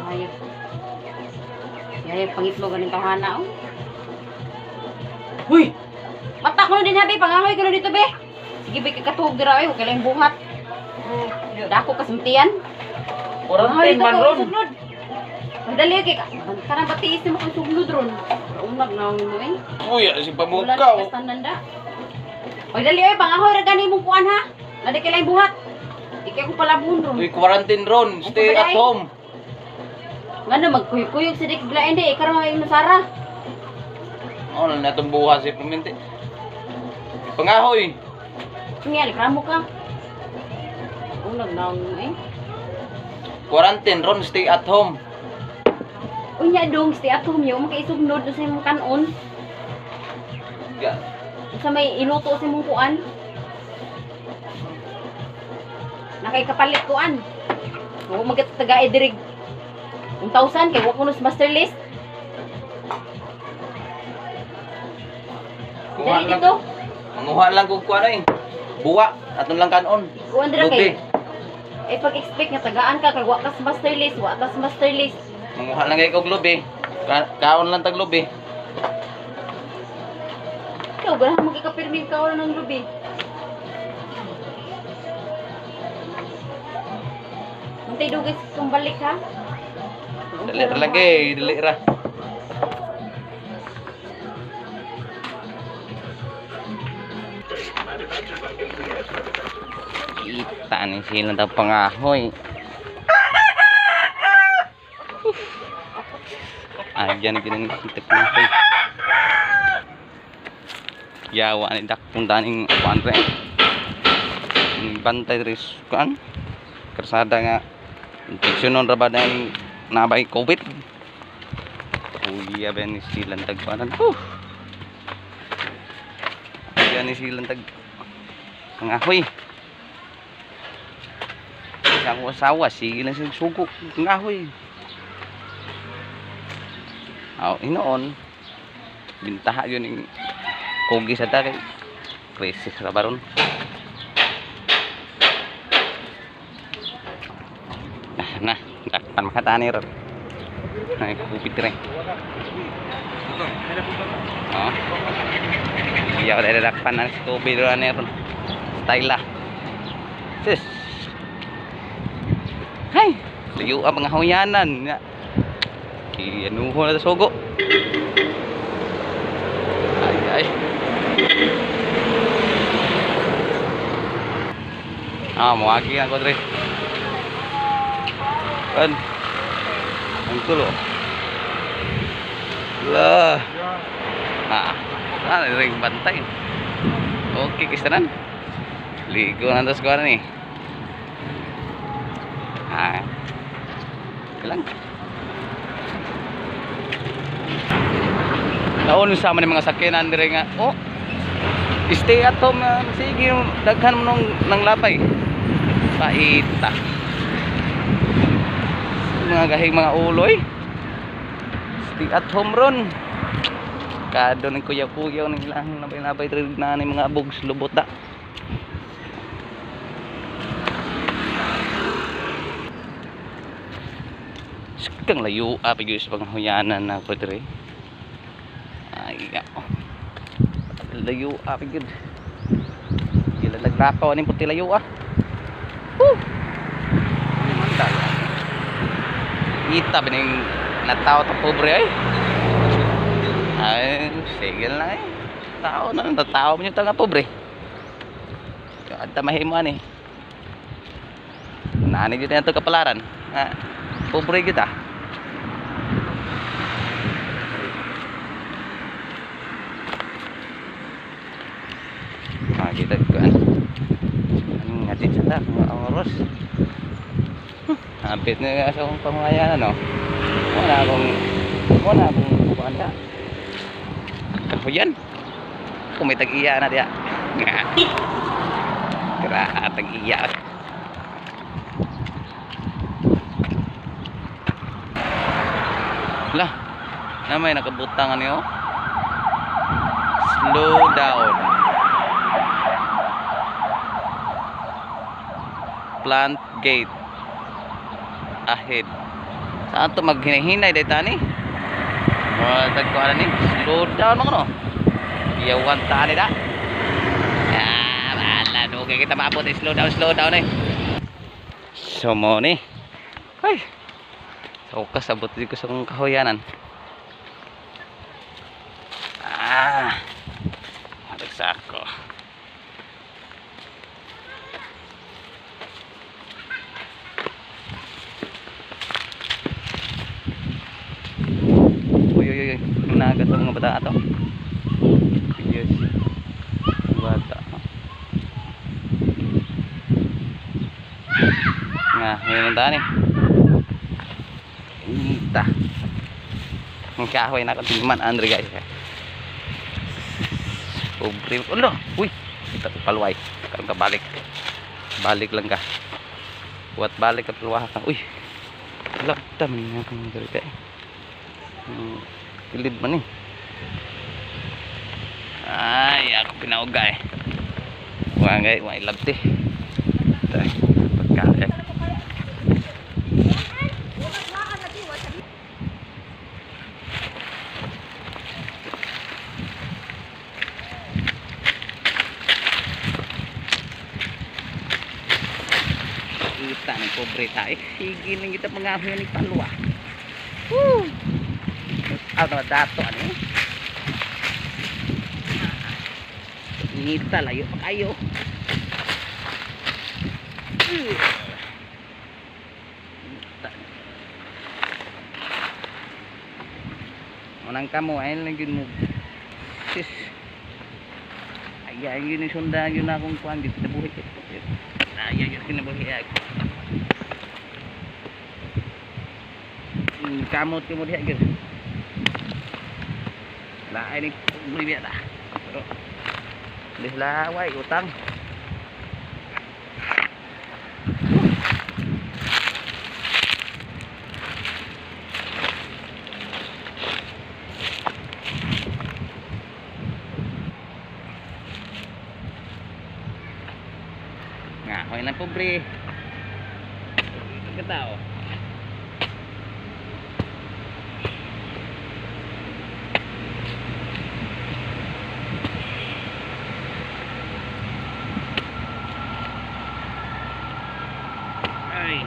Ayop. Yaya pangitlo ganing tawhana oh. Huy! Mata ko na din habi, pangangoy ka na dito be. Sige be kakatuhog dira ay, huwag ka lang buhat. Dako kasuntian. Quarantine man ron. Madali kay ka. Kanang batiis mo kung suglod ron. Unag na mo eh. Uy, si Wala pamukaw. ka standanda. Oy dali ay pangangoy ra gani mong kuan ha. Nadi kay lang buhat. Ikaw ko pala buhon ron. Uy, quarantine ron. Stay Ay, at ay. home. Ngano magkuyog-kuyog sa dik glaen di ikaw ay Sara. Oh, na natong bukas si Pimente. Pangahoy. Nga reklamo ka. Unag na mo eh. Quarantine ron. Stay at home. Unya dong, stay at home yo, makaisugnod sa imong kanon. Ya. Sa may iluto sa imong kuan. Nakay kapalit kuan. Huwag magkatagae dirig 1,000 kay wa kuno sa master list. Kuha Dali lang. dito. Manguha lang kung kuha na eh. Buwa. Atong lang kanon. Kuan dira Lubi. kay. Eh pag-expect nga tagaan ka kay wa ka sa master list, wa ta sa master list. Manguha lang kayo kong lubi. Kaon lang tag lubi. Ikaw ganahan magkakapirmi ka wala ng lubi. Untay dugay kung balik ha. Dali ra lagi. Dali ra. Kita ni sila daw pangahoy. Ayan ginanisitak na ito. Yawa ni dakpong daning kuan re. Bantay ris kuan. Kersada nga infeksyonon ra ba daning nabay COVID. Uya ben silang tagpanan. Ayan ni silang tag pangahoy. Isang asawa sige lang sing sugo pangahoy. Aw, inoon bintaha yun yung kogi sa dagay krisis ra baron nah dakpan makatani ron na kupit rin oh iya udah dakpan ang skubi ron ron style lah sis hay liyo ang mga huyanan nga iyanuho na sa sugo. Ay. Mawagi ako dre. Kan. Ang tulo. Lah. Ring bantay. Okay, kistanan. Ligo na tas kuan ni. Ilang. Naon sa man mga sakyanan dire nga stay at home sige daghan mo nang lapay paita mga gahing mga uloy stay at home ron kado ng kuya-kuya ng ilang labay-labay dire na ni mga bugs lubota kang layo apig sa panghuyanan na ko dire. Ay, layo apig yun. Gila nagtakaw aning puti layo Mantap. Ita bining nataw ta pobre ay sige lang tao na nataw mo tanga pobre. Kada mahimo ani. Nani gyud nato kapalaran. Pobre kita. Kita kan ngaji canda mga oras hapit na sa akong panglayanan wala akong kuwanda kahuyan kung may tag-iya na diya kira tag-iya lah namay nakabutangan niyo slow down plant gate ahead. Saan to maghinay-hinay day tani? Tagkuan ni. Slow down mga no. Iyawan tani da. Wala dugay kita maabot. Slow down eh. So mo ni. Ay. So kasabot di ko sa kong kahoyanan. Madagsak ko. Uy. Nagat sa mga bata ato. Yes. Bata. Nga, ngayon ang daan eh. Ita. Ang kahoy na katilman, Andre guys. Pobre. Ulo. Uy. Kita paluway. Karang ka balik. Balik lang ka. Buat balik ka paluwa ka. Uy. Lakta man nga kang garita eh. Pilid man eh. Ay, ako pinauga eh. Wangay, labti. Tay, pagkain. Kita ng pobre tayo. Sige lang kita pangahoy ng paluwa. Woo! Ano dato ano? Ngita layo pa kayo. Manang kamo ay lang yun mo. Sis. Ay yun yung sunda yun akong kuhan dito na buhay. Ay yun kinabuhi ako. Kamot mo diha gyud. Lain ni beli biasa. Pero dislaway utang. Nga, hoy na pobre. Ketao. Ay.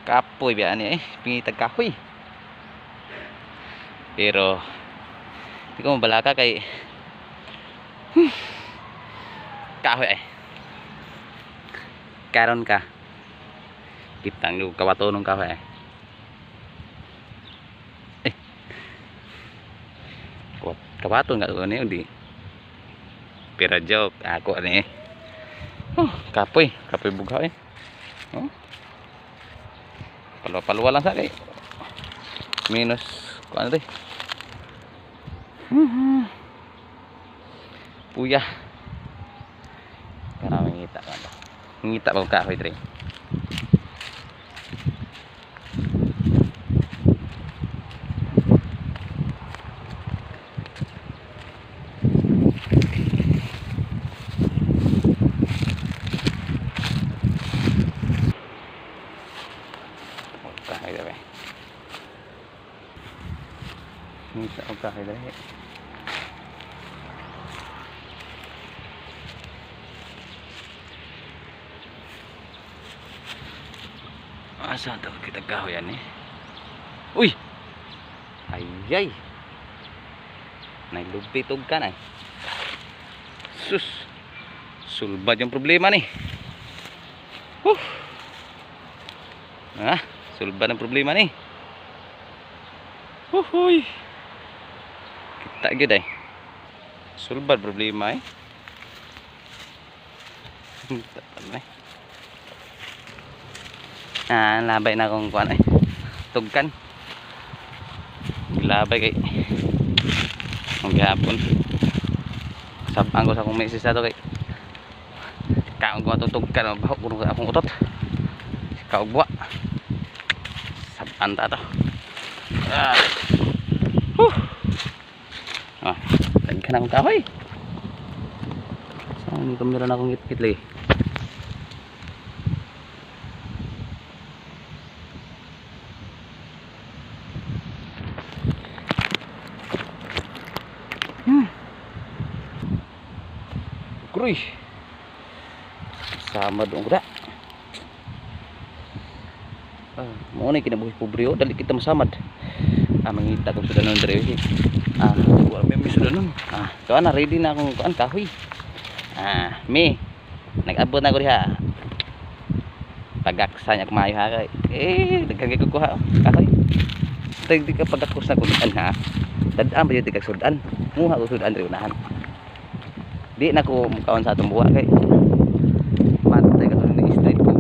Kapoy biya ni eh, pingitag kahoy. Pero di ko mabalaka kay kahoy ay. Karon ka. Kitang yung kawato ng kahoy ay. Eh. Kawato nga ko ni di. Pero joke ako ani. Oh, kapoy bugha eh. Oh. Paluwa lang sa kay minus kung ano puya karena mengita pa kahoy dre. Ngita og kahoy dre. Asa daw kita kahoyan eh. Uy. Ayay. Nailupit og kanay. Sus. Sulbad yung problema ni. Sulbad ang problema ni. Uy. Kita gyud ay. Sulbad problema eh. Kita pa na. Labay na akong kuan ay tugkan. Labay kay ang gihapon. Sabang ko sa akong misis ato kay kaon ko atong tugkan baho kuno akong utot. Kaugwa. Saban ta to. Lagyan akong kahoy. Saan ito meron akong ngit-ngit lagi. Kuy. Sama doon ko da. Mo ni kinabuhi pobre dali kita masamad. Mangita ko sudah non dere. Wala may sudah non. Kuan na ready na akong kuan kahoy. Me. Nag-abot na ko diha. Pagaksa nya kumayo ha kay. Daghan ko kuha kahoy. Di ka pagakos na kuan ha. Dadaan ba yung tigag sudan? Muha ko sudan dere unahan. Di na ko mukaon sa atong buwa kay. Matay ka ni street ko.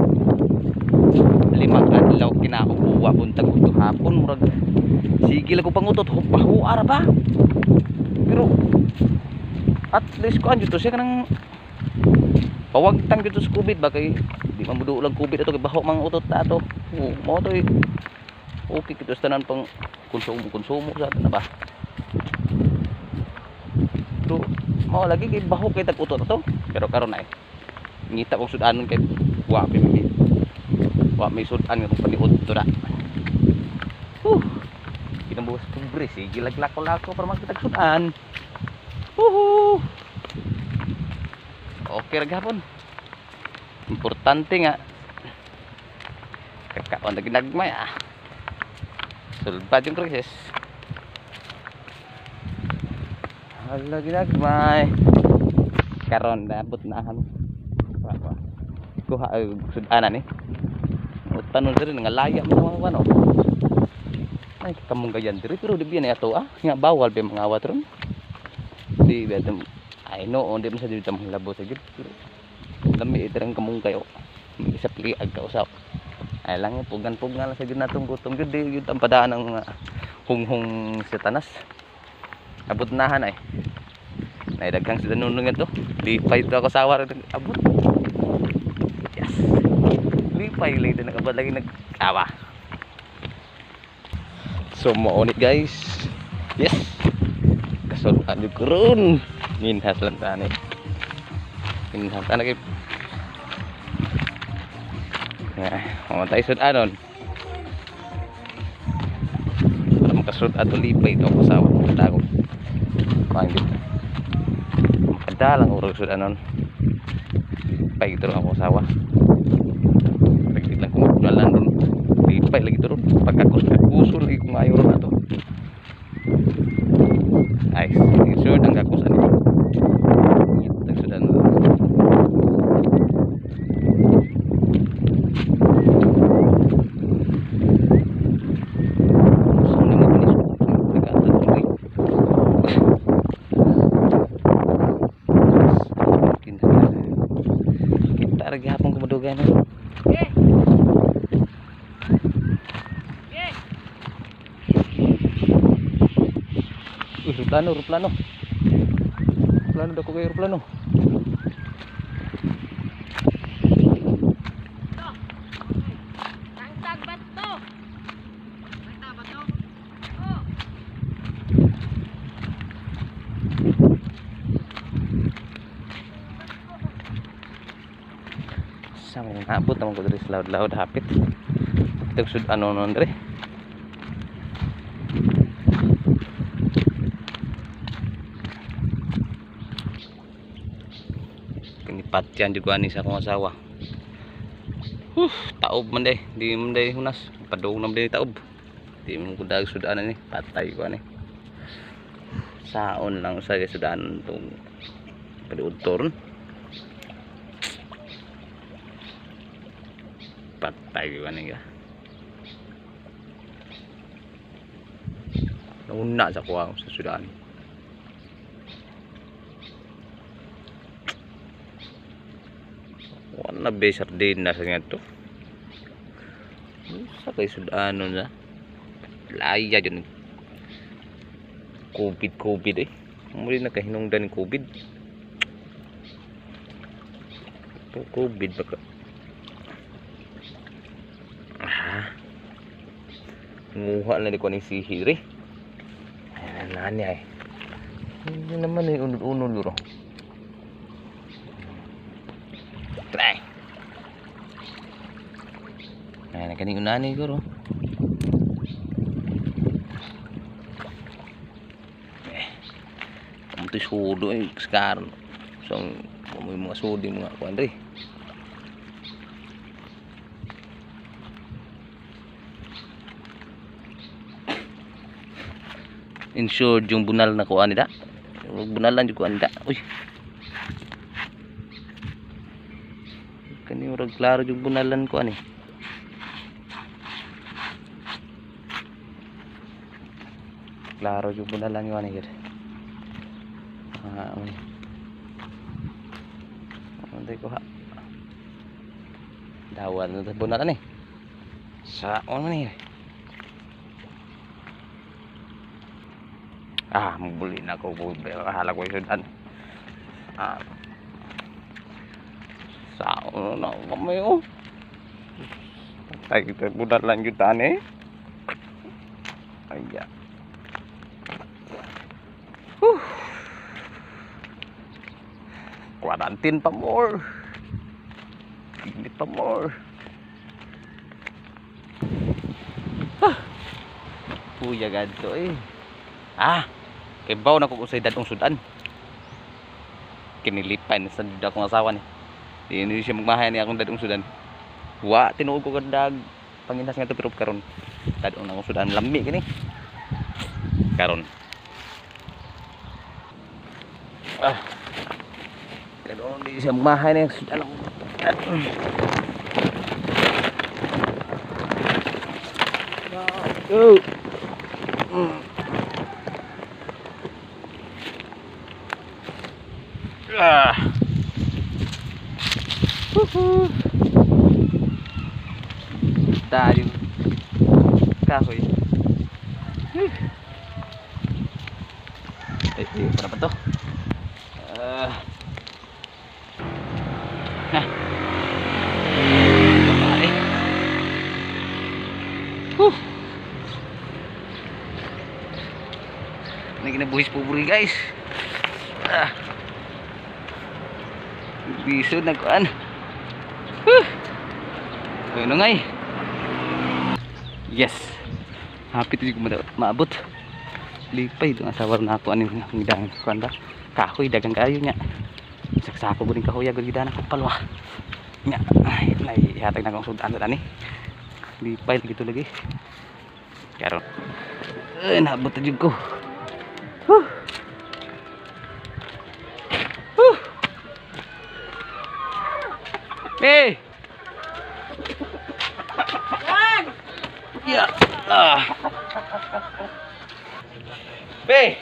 5 adlaw kinakuha buntag uto hapon murag sige lang ko pangutot pahuara ba pero at least ko anjo to siya kanang pawagtang dito sa COVID ba kay di mamudo lang COVID ato kay baho mang utot ta ato mo to okay kito sa tanan pang konsumo sa atin na ba pero mo lagi kay baho kay tag utot ato pero karon na ngita kong sudanon kay wa may sudan nga kung paniud to na kinabukas kong bris sige laglako-lako para magkitag sudan okay raghapon importante nga kakaon na ginagmay sulbad yung krisis hala ginagmay karon naabot na kuha sudanan tanon diri nga laya mo mga ano ay kamong gayan diri pero di biyan ato nga bawal ba mga awat ron di bedem ay no on di man sa dito mga labo sa gid lami iterang kamong kayo isa pliag ka usap ay lang pugan lang sa gid natong gutom gid di yun ang padaan ng hunghong sa tanas abot nahan ay naidaghang sila nunung ito di pa ito ako sawa rin abot yes lipay late na kabad lagi nag-awa so maunit guys yes kasuruan yung kurun minhas lang tani minhas tayo mamatay sudanon wala makasud ato lipay ito ako sawa katagog panggit makadalang urag sudanon lipay ito ako sawa lang kung magpunalan din lipay lagi ito ron pagkakus lagi kung ayaw ron na ito ay sure ang kakusan nagsudan so na magpunis kita lagi hapong kemadugan Ruplano dako kay ruplano Tangtag bato. sa mga abot naman ko diri sa laud hapit ito sud ano non diri patyan juga ni sa akong asawa taob man day di man day hunas padung nam day taob di man ko dag sudanan ni patay ko ani saon lang sa sudanan tong padiudtor patay ko ani ga nauna sa kuha sa sudanan wala be sardina sa nga to Sa kay sudano na. Laya dyan. COVID eh. Muli na kahinungdan ng COVID. COVID baka. Nguha na di ko ng sihir eh. Ayan na niya eh. Hindi naman eh, unod-unod yun. Try. Ayan, kaning unani guro. Kamu tuh sudo sekarang. So, may mga sudi mga kuandre. Insured yung bunal na kuan nila. Bunalan yung kuan nila. Uy. Kani urag klaro yung bunalan kuan eh. Klaro yung bunalan yung ano uy. Ano ko ha? Dawan na bunalan eh. Sa ano ni? Mabuli na ako. Hala ko yung sudan. Sao na kami oh. Tay kita budak lanjutan eh. Ayan. Quarantine pa more. Init pa more. Puya ganto eh. Kay baw na ko usay dadong sudan. Kinilipay na sa duda kong asawa ni. Hindi siya magmahay ni akong dadong sudan. Wa tinuod ko kandag panginas nga to pero karon dadong na akong sudan lami kini. Karon. Karon di siya magmahay ni sudan. Tayo kahoy. Para pa to. Ini kena buhis pupuri guys. Bisod na kuan. Ano ngay? Yes. Happy to ko maabot. Lipay itong asawar na ako aning hanggang kuan ba? Kahoy dagang kayo nya. Saksako ko din kahoy agad gidana ko palwa. Nya. Ay, ihatag na kong sudan ani. Lipay gitu lagi. Karon. Naabot na jud ko. Hey. Ya. Be.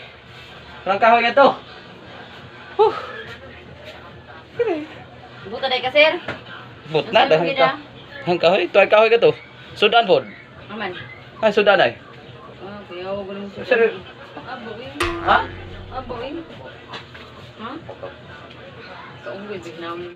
Kurang kahoy ka to. Buta day ka sir. But na dah hang kahoy, toy kahoy ka to. Sudan pod. Aman. Sudan ay. Kaya wag mo Sir. Aboin. Ha? Aboin. Ha? Kaungwit bignaw.